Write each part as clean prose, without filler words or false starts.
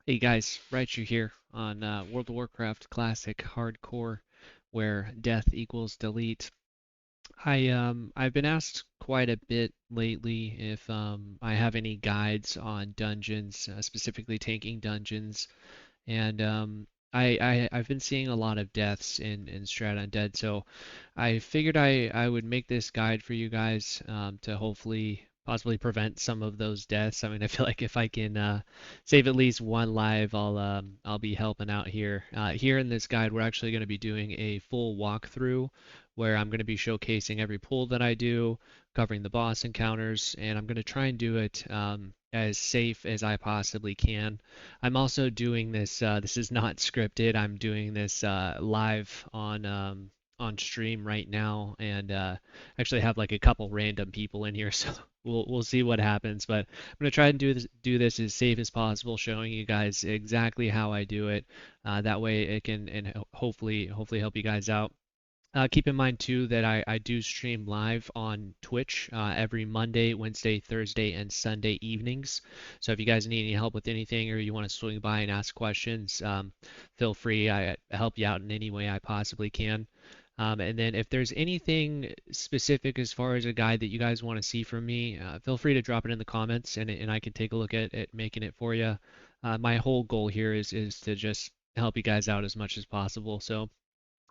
Hey guys, Raichu here on World of Warcraft Classic Hardcore, where death equals delete. I've been asked quite a bit lately if I have any guides on dungeons, specifically tanking dungeons, and I've been seeing a lot of deaths in Strat Undead, so I figured I would make this guide for you guys to hopefully possibly prevent some of those deaths. I mean, I feel like if I can save at least one life, I'll be helping out here. Here in this guide, we're actually going to be doing a full walkthrough where I'm going to be showcasing every pull that I do, covering the boss encounters, and I'm going to try and do it as safe as I possibly can. I'm also doing this. This is not scripted. I'm doing this live on stream right now, and actually have like a couple random people in here, so we'll see what happens. But I'm gonna try and do this as safe as possible, showing you guys exactly how I do it. That way, it can and hopefully help you guys out. Keep in mind too that I do stream live on Twitch every Monday, Wednesday, Thursday, and Sunday evenings. So if you guys need any help with anything or you want to swing by and ask questions, feel free. I help you out in any way I possibly can. And then if there's anything specific as far as a guide that you guys want to see from me, feel free to drop it in the comments and I can take a look at making it for you. My whole goal here is to just help you guys out as much as possible. So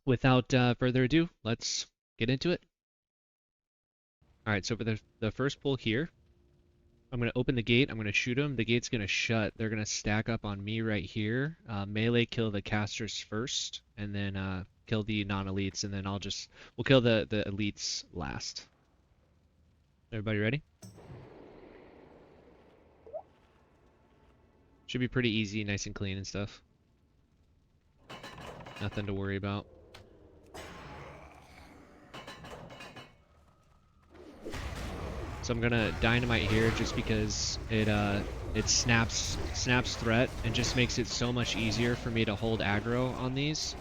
without further ado, let's get into it. All right, so for the first pull here, I'm going to open the gate. I'm going to shoot them. The gate's going to shut. They're going to stack up on me right here. Melee kill the casters first, and then kill the non-elites, and then we'll kill the elites last. Everybody ready? Should be pretty easy, nice and clean and stuff. Nothing to worry about. So I'm gonna dynamite here just because it snaps threat and just makes it so much easier for me to hold aggro on these.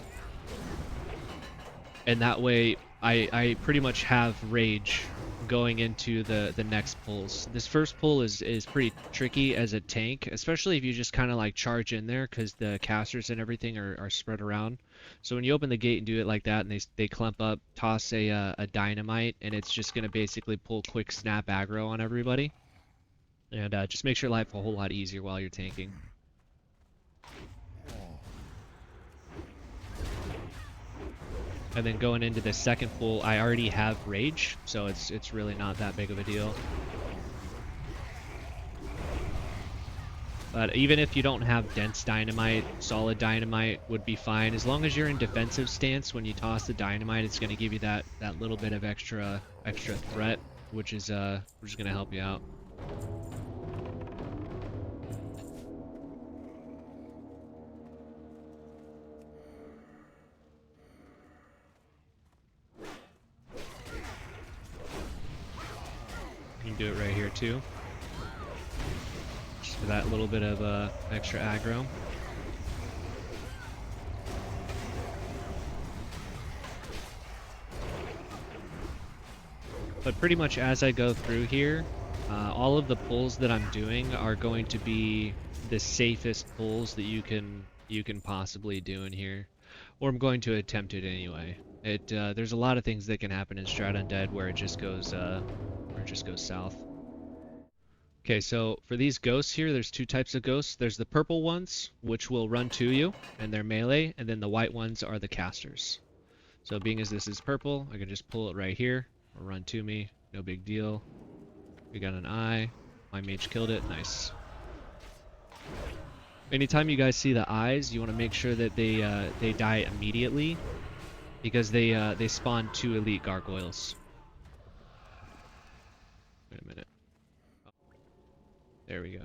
And that way I pretty much have rage going into the next pulls. This first pull is pretty tricky as a tank, especially if you just kind of like charge in there because the casters and everything are spread around. So when you open the gate and do it like that and they clump up, toss a dynamite, and it's just gonna basically pull quick snap aggro on everybody. And just makes your life a whole lot easier while you're tanking. And then going into the second pull, I already have rage, so it's really not that big of a deal. But even if you don't have dense dynamite, solid dynamite would be fine. As long as you're in defensive stance, when you toss the dynamite, it's going to give you that little bit of extra threat, which is going to help you out. You can do it right here too. Just for that little bit of extra aggro. But pretty much as I go through here, all of the pulls that I'm doing are going to be the safest pulls that you can possibly do in here, or I'm going to attempt it anyway. There's a lot of things that can happen in Strat Undead where it just goes south. Okay, so for these ghosts here, there's two types of ghosts. There's the purple ones, which will run to you, and they're melee, and then the white ones are the casters. So being as this is purple, I can just pull it right here, or run to me, no big deal. We got an eye. My mage killed it, nice. Anytime you guys see the eyes, you want to make sure that they die immediately, because they spawn 2 elite gargoyles. Wait a minute. There we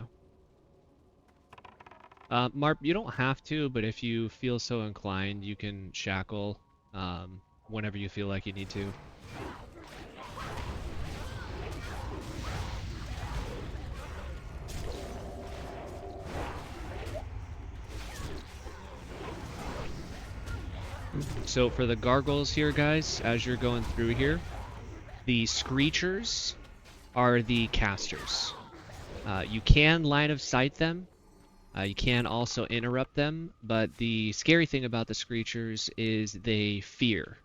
go. Marp, you don't have to, but if you feel so inclined, you can shackle whenever you feel like you need to. So for the gargoyles here, guys, as you're going through here, the screechers are the casters. You can line of sight them, You can also interrupt them, but the scary thing about the Screechers is they fear.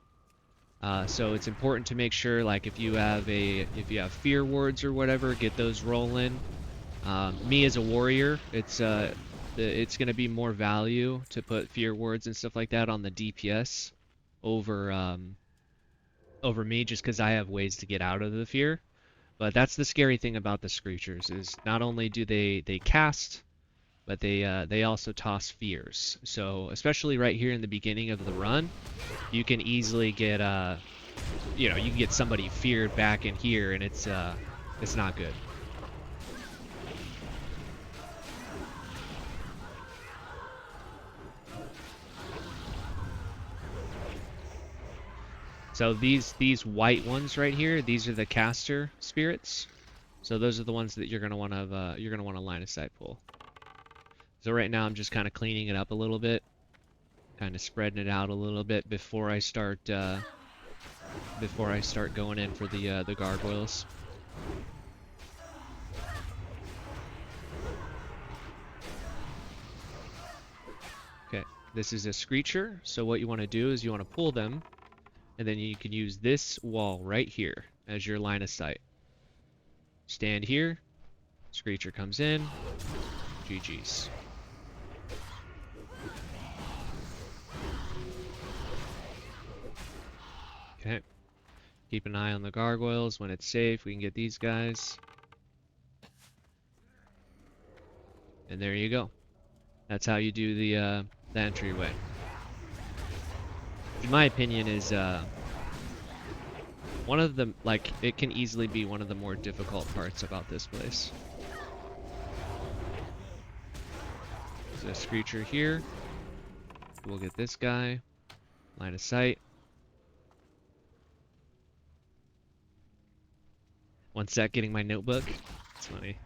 So it's important to make sure, like, if you have fear wards or whatever, get those rolling. Me as a warrior, it's going to be more value to put fear wards and stuff like that on the DPS over over me, just because I have ways to get out of the fear. But that's the scary thing about the Screechers is not only do they cast, but they also toss fears. So especially right here in the beginning of the run, you can easily get you know, you can get somebody feared back in here, and it's not good. So these white ones right here, these are the caster spirits. So those are the ones that you're gonna want to line of sight pull. So right now I'm just kind of cleaning it up a little bit, kind of spreading it out a little bit before I start going in for the gargoyles. Okay, this is a Screecher. So what you want to do is you want to pull them, and then you can use this wall right here as your line of sight. Stand here, Screecher comes in, GG's. Okay, keep an eye on the gargoyles. When it's safe, we can get these guys. And there you go. That's how you do the entryway. In my opinion, is one of the, like, it can easily be one of the more difficult parts about this place. There's a Screecher here. We'll get this guy. Line of sight. One sec, getting my notebook. It's funny.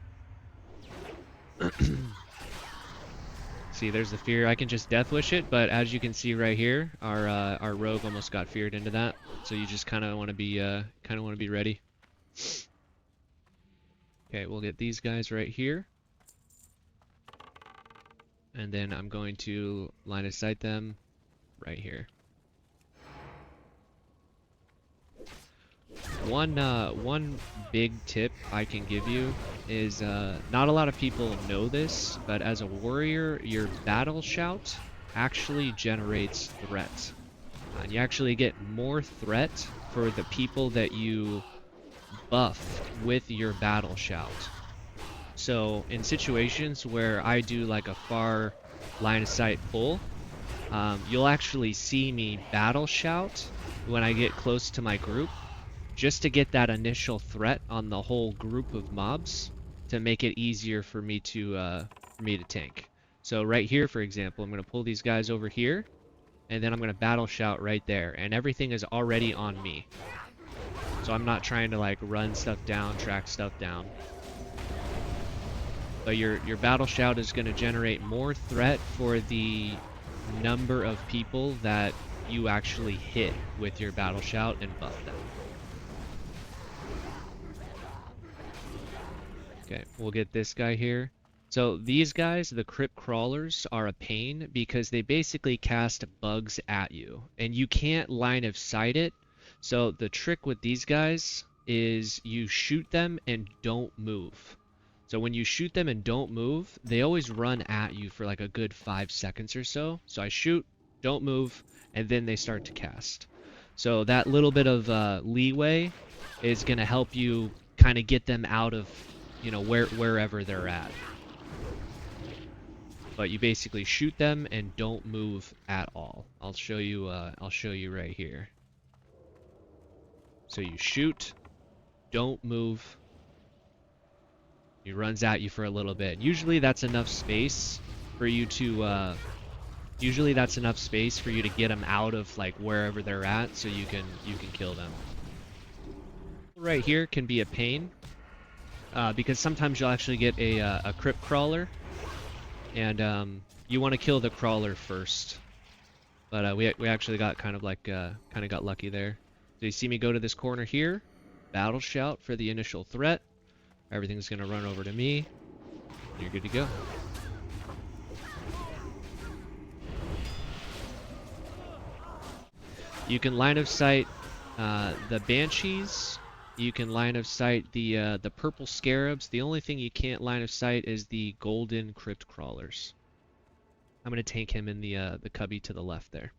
See, there's the fear. I can just death wish it, but as you can see right here, our rogue almost got feared into that. So you just kind of want to be ready. Okay, we'll get these guys right here, and then I'm going to line of sight them right here. One big tip I can give you is not a lot of people know this, but as a warrior, your battle shout actually generates threat. And you actually get more threat for the people that you buff with your battle shout. So in situations where I do like a far line of sight pull, you'll actually see me battle shout when I get close to my group, just to get that initial threat on the whole group of mobs to make it easier for me to tank. So right here, for example, I'm going to pull these guys over here, and then I'm going to battle shout right there, and everything is already on me. So I'm not trying to like run stuff down, track stuff down. But your battle shout is going to generate more threat for the number of people that you actually hit with your battle shout and buff them. Okay, we'll get this guy here. So these guys, the Crypt crawlers, are a pain because they basically cast bugs at you, and you can't line of sight it. So the trick with these guys is you shoot them and don't move. So when you shoot them and don't move, they always run at you for like a good 5 seconds or so. So I shoot, don't move, and then they start to cast. So that little bit of leeway is going to help you kind of get them out of, you know, wherever they're at. But you basically shoot them and don't move at all. I'll show you right here. So you shoot, don't move. He runs at you for a little bit. Usually that's enough space for you to get them out of like wherever they're at, so you can kill them. Right here can be a pain because sometimes you'll actually get a Crypt crawler, and you want to kill the crawler first. But we actually got kind of got lucky there. So you see me go to this corner here, battle shout for the initial threat. Everything's gonna run over to me. You're good to go. You can line of sight the Banshees. You can line of sight the purple scarabs. The only thing you can't line of sight is the golden crypt crawlers. I'm gonna tank him in the cubby to the left there.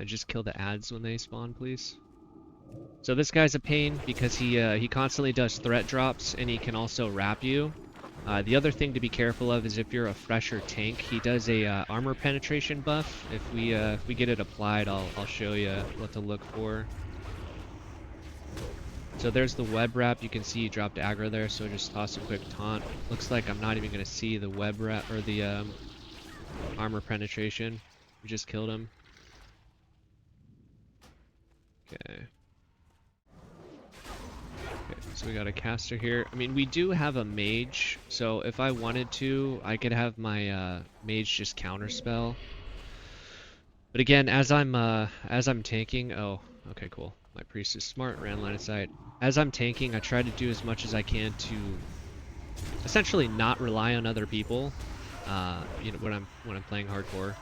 Just kill the ads when they spawn, please. So this guy's a pain because he constantly does threat drops and he can also wrap you. The other thing to be careful of is if you're a fresher tank, he does a armor penetration buff. If we get it applied, I'll show you what to look for. So there's the web wrap. You can see he dropped aggro there, so just toss a quick taunt. Looks like I'm not even gonna see the web wrap or the armor penetration. We just killed him. Okay. Okay, so we got a caster here. I mean, we do have a mage, so if I wanted to, I could have my mage just counterspell. But again, as I'm tanking, oh, okay, cool. My priest is smart, ran line of sight. As I'm tanking, I try to do as much as I can to essentially not rely on other people. You know, when I'm playing hardcore,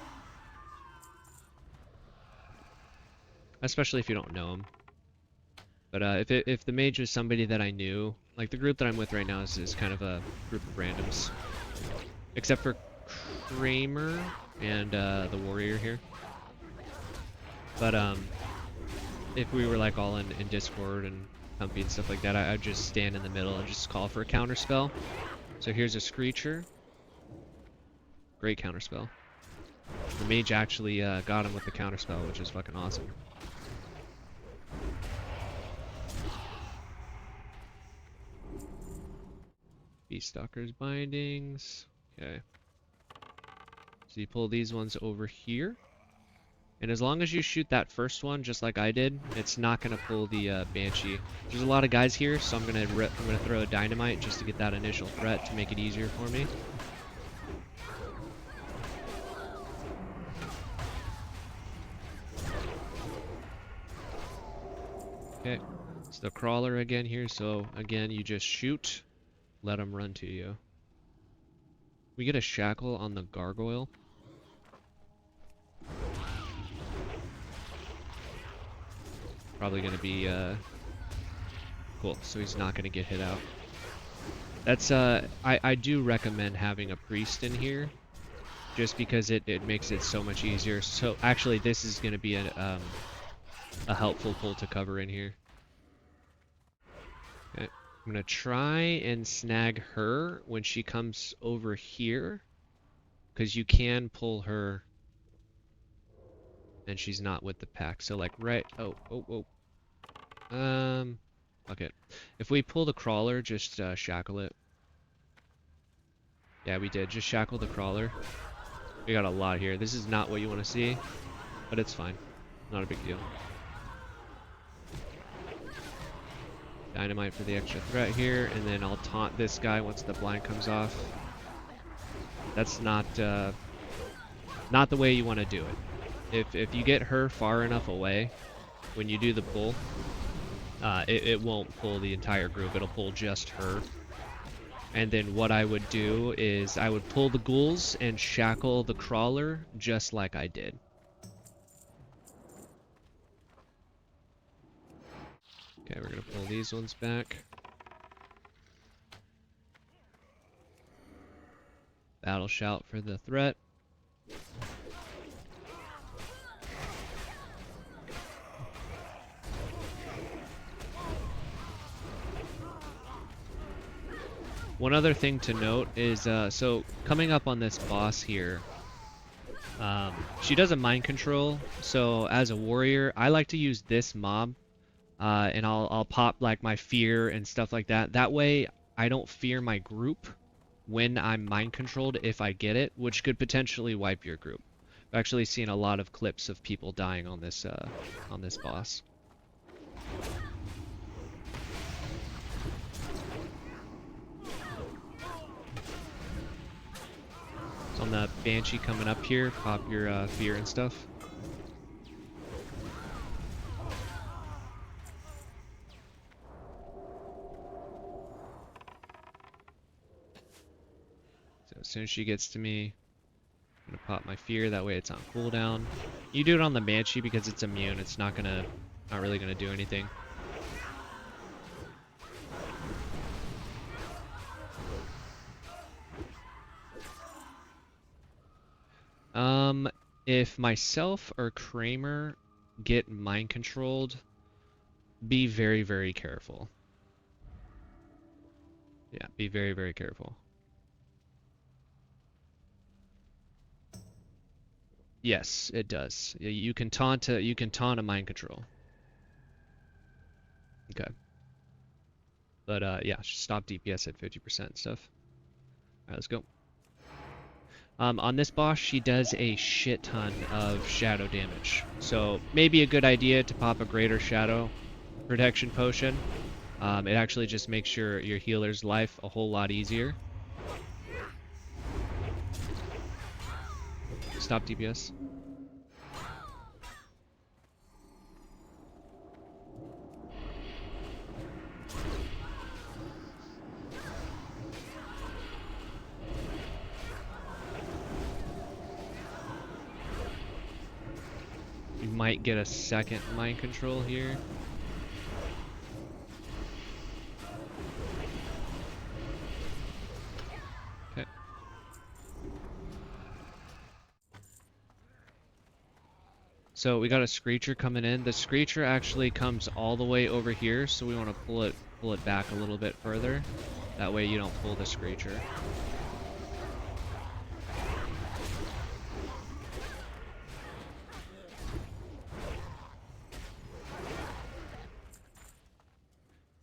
especially if you don't know them. But if the mage was somebody that I knew, like the group that I'm with right now is kind of a group of randoms, except for Kramer and the warrior here. But if we were like all in Discord and Comfy and stuff like that, I'd just stand in the middle and just call for a counterspell. So here's a Screecher. Great counterspell. The mage actually got him with the counterspell, which is fucking awesome. Beaststalker's bindings. Okay. So you pull these ones over here. And as long as you shoot that first one, just like I did, it's not gonna pull the Banshee. There's a lot of guys here, so I'm gonna throw a dynamite just to get that initial threat to make it easier for me. Okay, it's the crawler again here. So again, you just shoot, let them run to you. We get a shackle on the gargoyle. Probably gonna be cool, so he's not gonna get hit out. That's I do recommend having a priest in here just because it makes it so much easier. So actually this is gonna be a helpful pull to cover in here. Okay. I'm gonna try and snag her when she comes over here, because you can pull her and she's not with the pack. So like right, oh. Okay. If we pull the crawler, just shackle it. Yeah, we did. Just shackle the crawler. We got a lot here. This is not what you want to see, but it's fine. Not a big deal. Dynamite for the extra threat here, and then I'll taunt this guy once the blind comes off. That's not the way you want to do it. If you get her far enough away when you do the pull, it won't pull the entire group. It'll pull just her. And then what I would do is I would pull the ghouls and shackle the crawler just like I did. Okay, we're gonna pull these ones back. Battle shout for the threat. One other thing to note is, so coming up on this boss here, she does a mind control. So as a warrior, I like to use this mob, and I'll pop like my fear and stuff like that. That way, I don't fear my group when I'm mind controlled if I get it, which could potentially wipe your group. I've actually seen a lot of clips of people dying on this boss. On the Banshee coming up here, pop your fear and stuff. soon as she gets to me, I'm gonna pop my fear, that way it's on cooldown. You do it on the Banshee because it's immune, it's not really gonna do anything. If myself or Kramer get mind controlled, be very, very careful. Yeah, be very, very careful. Yes, it does. You can taunt a mind control. Okay. But yeah, stop DPS at 50% and stuff. Alright, let's go. On this boss, she does a shit ton of shadow damage. So maybe a good idea to pop a greater shadow protection potion. It actually just makes your healer's life a whole lot easier. Stop DPS. You might get a second mind control here. Okay. So we got a Screecher coming in. The Screecher actually comes all the way over here, so we want to pull it back a little bit further. That way you don't pull the Screecher.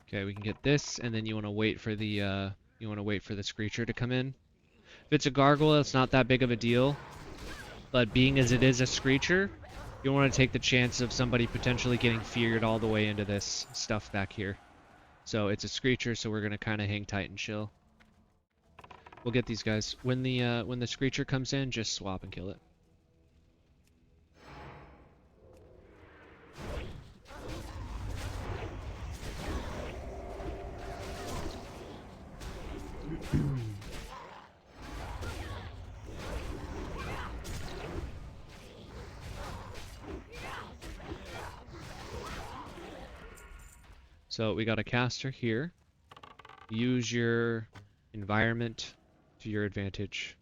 Okay, we can get this, and then you want to wait for the Screecher to come in. If it's a gargoyle, it's not that big of a deal. But being as it is a Screecher, you want to take the chance of somebody potentially getting feared all the way into this stuff back here. So it's a Screecher, so we're gonna kind of hang tight and chill. We'll get these guys. When the Screecher comes in, just swap and kill it. So we got a caster here. Use your environment to your advantage.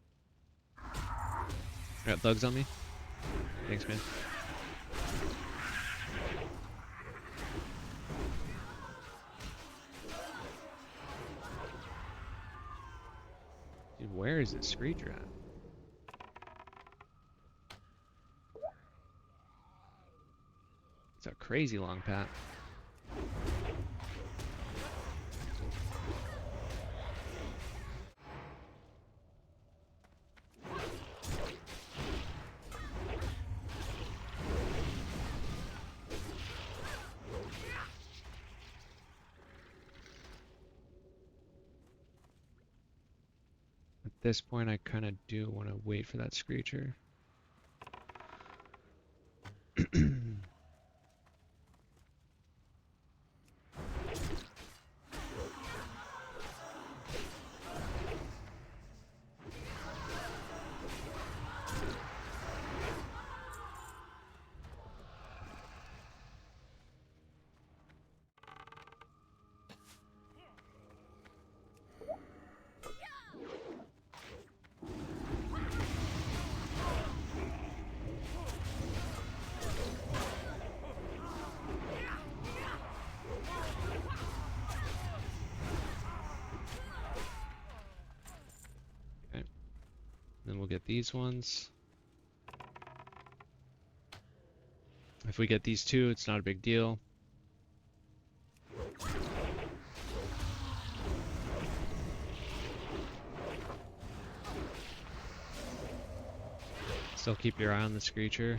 I got bugs on me. Thanks, man. Dude, where is this Screecher at? It's a crazy long path. At this point, I kind of do want to wait for that Screecher. Then we'll get these ones. If we get these two, it's not a big deal. Still keep your eye on the Screecher.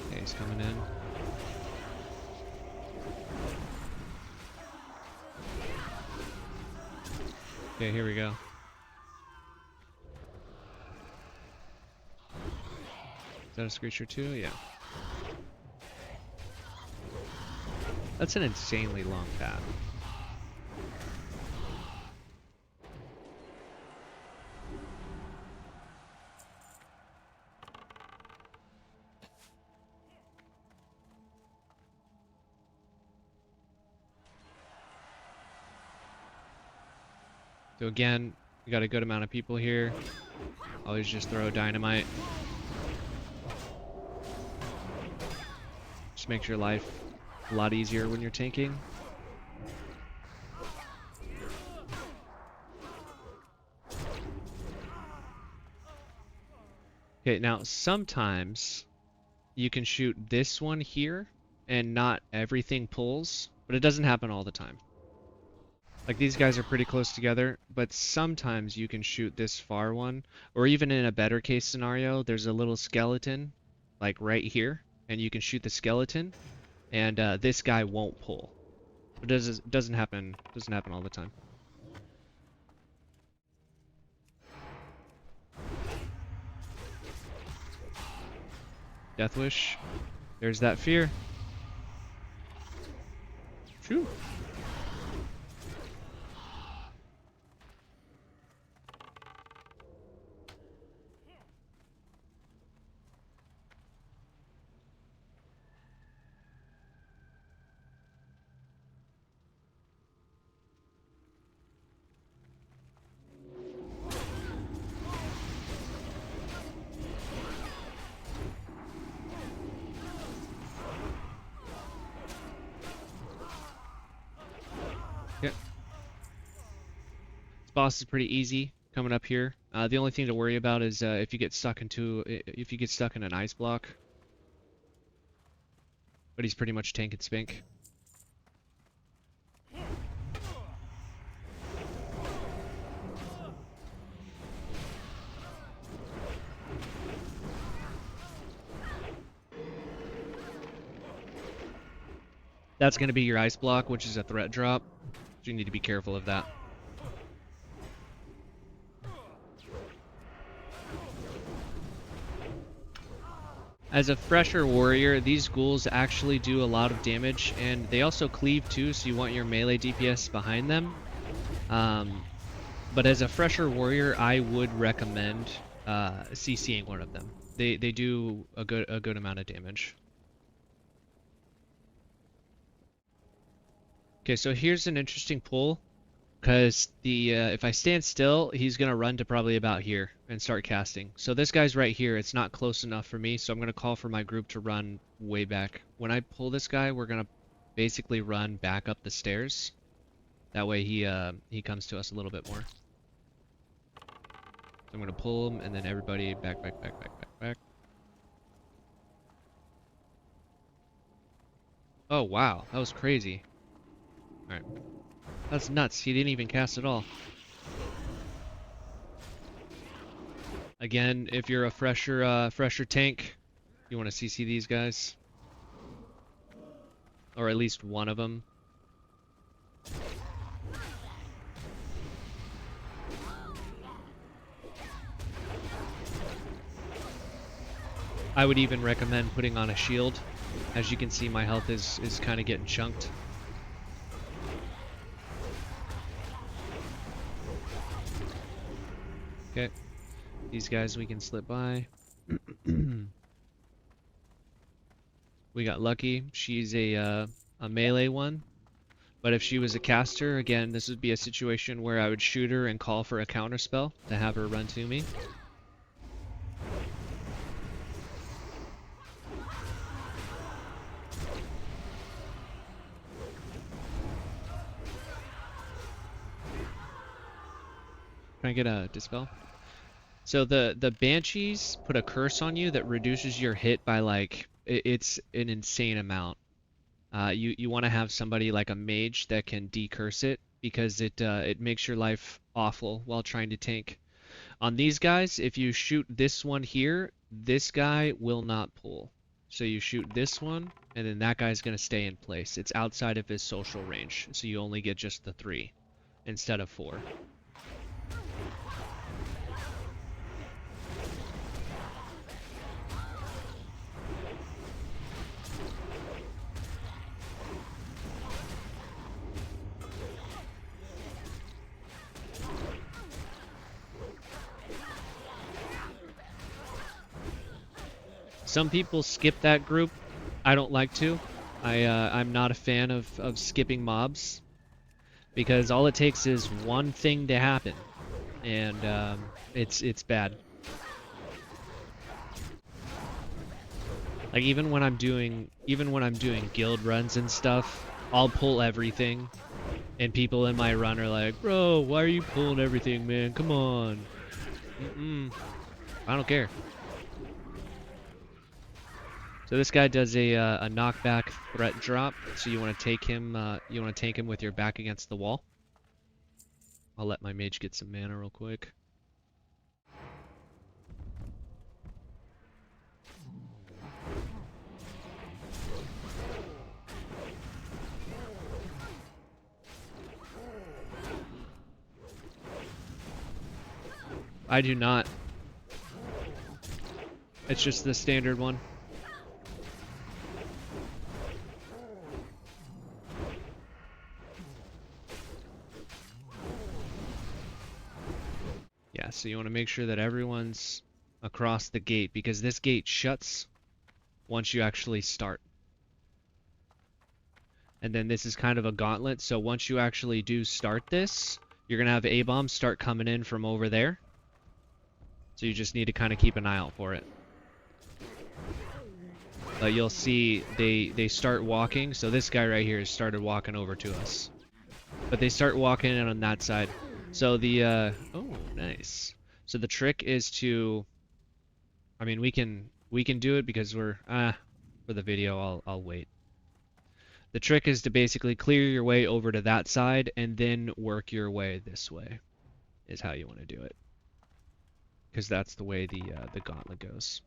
Okay, he's coming in. Okay, here we go. Is that a Screecher too? Yeah. That's an insanely long path. So again, we got a good amount of people here. Always just throw dynamite. Just makes your life a lot easier when you're tanking. Okay, now sometimes you can shoot this one here and not everything pulls, but it doesn't happen all the time. Like these guys are pretty close together, but sometimes you can shoot this far one, or even in a better case scenario, there's a little skeleton like right here, and you can shoot the skeleton, and this guy won't pull. It doesn't happen all the time. Death Wish. There's that fear. Phew. Yep. This boss is pretty easy coming up here. The only thing to worry about is if you get stuck in an ice block. But he's pretty much tank and spink. That's going to be your ice block, which is a threat drop. So you need to be careful of that. As a fresher warrior, these ghouls actually do a lot of damage, and they also cleave too, so you want your melee DPS behind them. But as a fresher warrior, I would recommend CCing one of them. They do a good amount of damage. Okay, so here's an interesting pull, because if I stand still, he's gonna run to probably about here and start casting. So this guy's right here. It's not close enough for me, so I'm gonna call for my group to run way back. When I pull this guy, we're gonna basically run back up the stairs. That way he comes to us a little bit more. So I'm gonna pull him, and then everybody back. Oh wow, that was crazy. All right. That's nuts. He didn't even cast at all. Again, if you're a fresher tank, you want to CC these guys, or at least one of them. I would even recommend putting on a shield. As you can see, my health is kind of getting chunked. Okay, these guys we can slip by. We got lucky. She's a melee one, but if she was a caster, again, this would be a situation where I would shoot her and call for a counter spell to have her run to me. Can I get a dispel? So the Banshees put a curse on you that reduces your hit by like it's an insane amount. You want to have somebody like a mage that can decurse it, because it makes your life awful while trying to tank. On these guys, if you shoot this one here, this guy will not pull. So you shoot this one, and then that guy's gonna stay in place. It's outside of his social range, so you only get just the 3 instead of 4. Some people skip that group. I don't like to. I'm not a fan of skipping mobs. because all it takes is one thing to happen, and it's bad. Like even when I'm doing guild runs and stuff, I'll pull everything, and people in my run are like, "Bro, why are you pulling everything, man? Come on." I don't care. So this guy does a knockback threat drop. So you want to take him. You want to tank him with your back against the wall. I'll let my mage get some mana real quick. I do not. It's just the standard one. Yeah, so you want to make sure that everyone's across the gate, because this gate shuts once you actually start. And then this is kind of a gauntlet, so once you actually do start this, you're going to have A-bombs start coming in from over there. So you just need to kind of keep an eye out for it. But you'll see they start walking, so this guy right here has started walking over to us. But they start walking in on that side. So the, oh, nice. So the trick is to, I mean, we can do it because we're, for the video, I'll wait. The trick is to basically clear your way over to that side and then work your way this way, is how you want to do it. Because that's the way the gauntlet goes.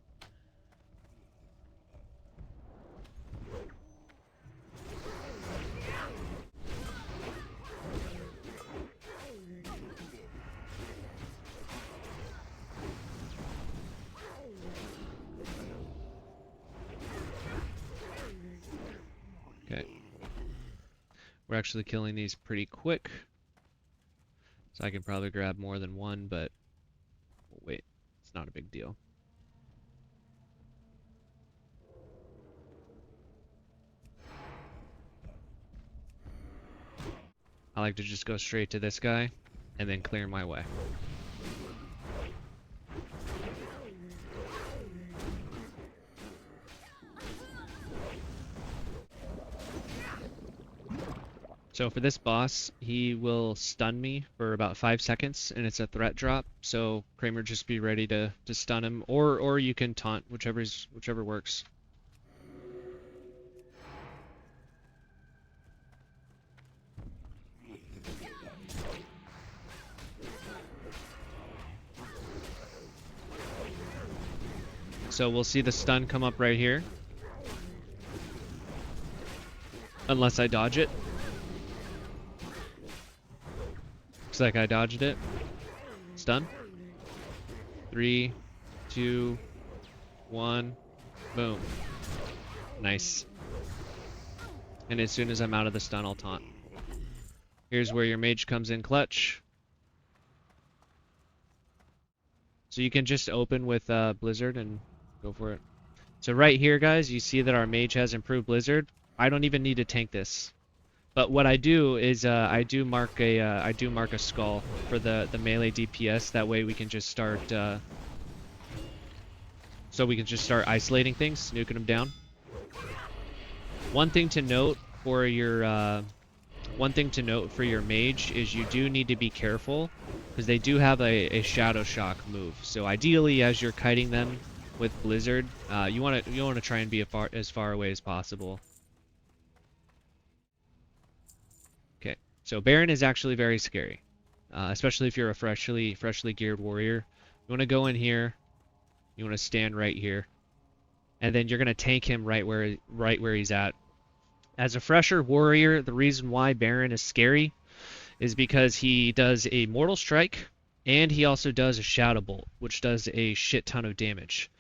Okay. We're actually killing these pretty quick. So I can probably grab more than one, but we'll wait. It's not a big deal. I like to just go straight to this guy and then clear my way. So for this boss, he will stun me for about 5 seconds, and it's a threat drop. So Kramer, just be ready to stun him, or you can taunt, whichever works. So we'll see the stun come up right here, unless I dodge it. Looks like I dodged it. Stun. 3, 2, 1, boom. Nice. And as soon as I'm out of the stun, I'll taunt. Here's where your mage comes in clutch. So you can just open with Blizzard and go for it. So right here, guys, you see that our mage has improved Blizzard. I don't even need to tank this. But what I do is I do mark a skull for the melee DPS. That way we can just start isolating things, nuking them down. One thing to note for your mage is you do need to be careful, because they do have a shadow shock move. So ideally, as you're kiting them with Blizzard, you want to try and be as far away as possible. So Baron is actually very scary, especially if you're a freshly geared warrior. You want to go in here, you want to stand right here, and then you're going to tank him right where he's at. As a fresher warrior, the reason why Baron is scary is because he does a Mortal Strike, and he also does a Shadow Bolt, which does a shit ton of damage.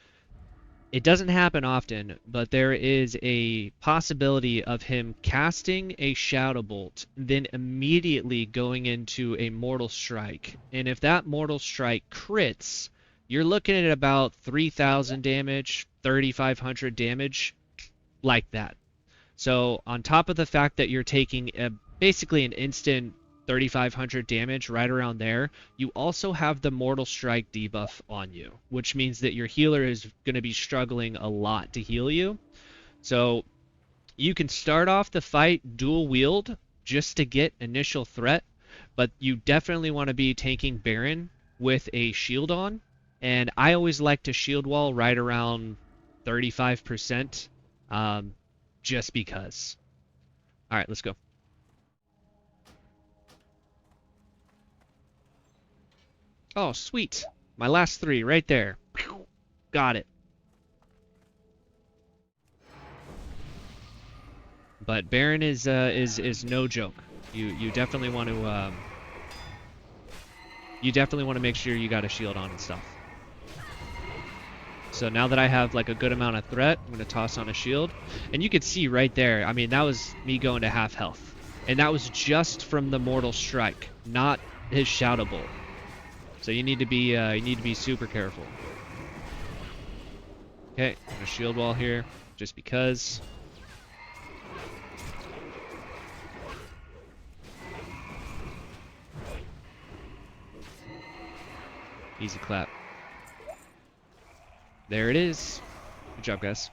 It doesn't happen often, but there is a possibility of him casting a Shadow Bolt, then immediately going into a Mortal Strike. And if that Mortal Strike crits, you're looking at about 3,000 damage, 3,500 damage, like that. So on top of the fact that you're taking basically an instant 3,500 damage, right around there. You also have the Mortal Strike debuff on you, which means that your healer is going to be struggling a lot to heal you. So you can start off the fight dual wield just to get initial threat, but you definitely want to be tanking Baron with a shield on. And I always like to shield wall right around 35%, just because. All right, let's go. Oh, sweet. My last 3 right there. Got it. But Baron is no joke. You definitely want to make sure you got a shield on and stuff. So now that I have like a good amount of threat, I'm gonna toss on a shield, and you can see right there. I mean, that was me going to half health, and that was just from the Mortal Strike, not his shoutable. So you need to be super careful. Okay, I'm gonna shield wall here, just because. Easy clap. There it is. Good job, guys.